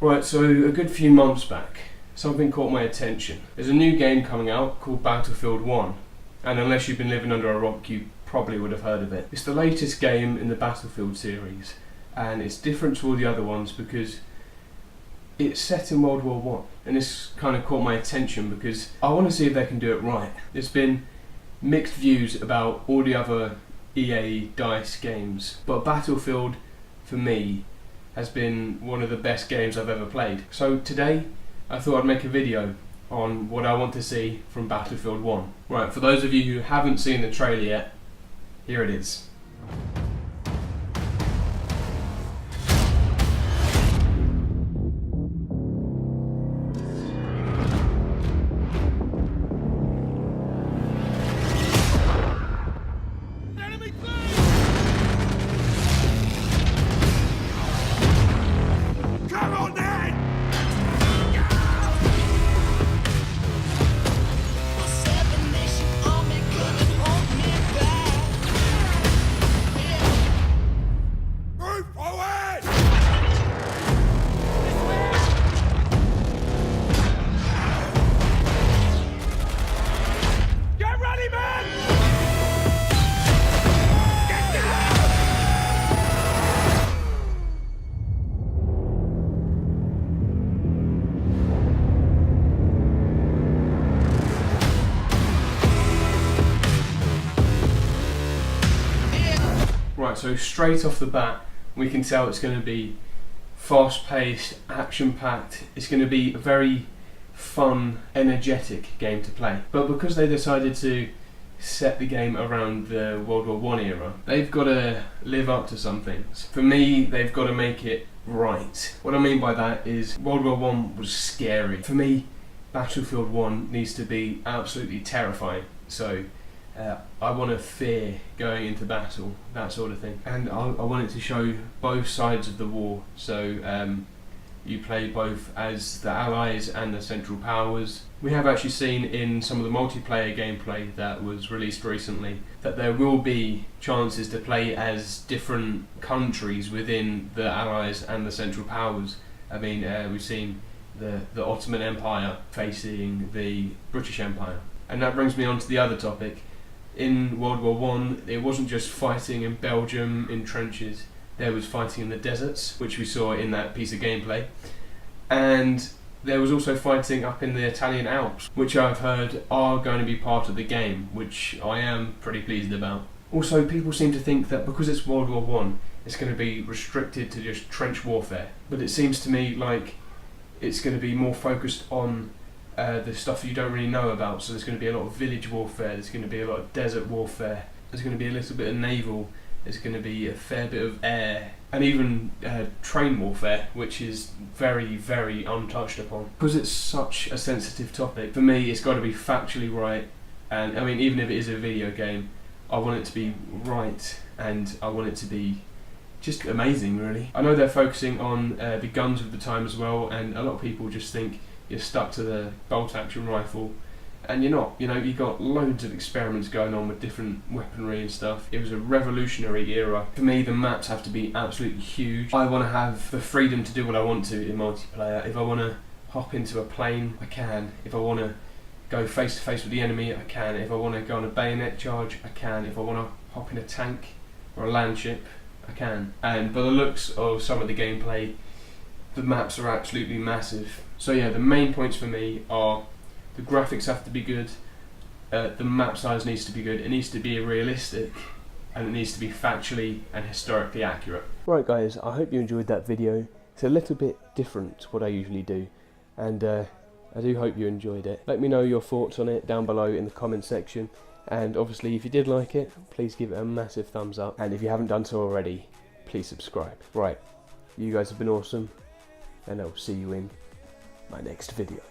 Right, so a good few months back, something caught my attention. There's a new game coming out called Battlefield 1, and unless you've been living under a rock, you probably would have heard of it. It's the latest game in the Battlefield series, and it's different to all the other ones because it's set in World War One, and this kind of caught my attention because I want to see if they can do it right. There's been mixed views about all the other EA DICE games, but Battlefield, for me, has been one of the best games I've ever played. So today, I thought I'd make a video on what I want to see from Battlefield 1. Right, for those of you who haven't seen the trailer yet, here it is. Right, so straight off the bat, we can tell it's going to be fast-paced, action-packed. It's going to be a very fun, energetic game to play. But because they decided to set the game around the World War One era, they've got to live up to some things. For me, they've got to make it right. What I mean by that is World War One was scary. For me, Battlefield 1 needs to be absolutely terrifying. So I want to fear going into battle, that sort of thing. And I want it to show both sides of the war. So you play both as the Allies and the Central Powers. We have actually seen in some of the multiplayer gameplay that was released recently that there will be chances to play as different countries within the Allies and the Central Powers. I mean, we've seen the Ottoman Empire facing the British Empire. And that brings me on to the other topic. In World War One, it wasn't just fighting in Belgium in trenches. There was fighting in the deserts, which we saw in that piece of gameplay, and there was also fighting up in the Italian Alps, which I've heard are going to be part of the game, which I am pretty pleased about. Also, people seem to think that because it's World War One, it's going to be restricted to just trench warfare, but it seems to me like it's going to be more focused on the stuff you don't really know about. So there's going to be a lot of village warfare, there's going to be a lot of desert warfare, there's going to be a little bit of naval, there's going to be a fair bit of air, and even train warfare, which is very, very untouched upon. Because it's such a sensitive topic, for me it's got to be factually right, and I mean, even if it is a video game, I want it to be right, and I want it to be just amazing, really. I know they're focusing on the guns of the time as well, and a lot of people just think you're stuck to the bolt-action rifle, and you're not. You know, you've got loads of experiments going on with different weaponry and stuff. It was a revolutionary era. For me, the maps have to be absolutely huge. I want to have the freedom to do what I want to in multiplayer. If I want to hop into a plane, I can. If I want to go face to face with the enemy, I can. If I want to go on a bayonet charge, I can. If I want to hop in a tank or a land ship, I can. And by the looks of some of the gameplay, the maps are absolutely massive. So yeah, the main points for me are the graphics have to be good, the map size needs to be good, it needs to be realistic, and it needs to be factually and historically accurate. Right guys, I hope you enjoyed that video. It's a little bit different to what I usually do, and I do hope you enjoyed it. Let me know your thoughts on it down below in the comment section, and obviously if you did like it, please give it a massive thumbs up, and if you haven't done so already, please subscribe. Right, you guys have been awesome, and I'll see you in my next video.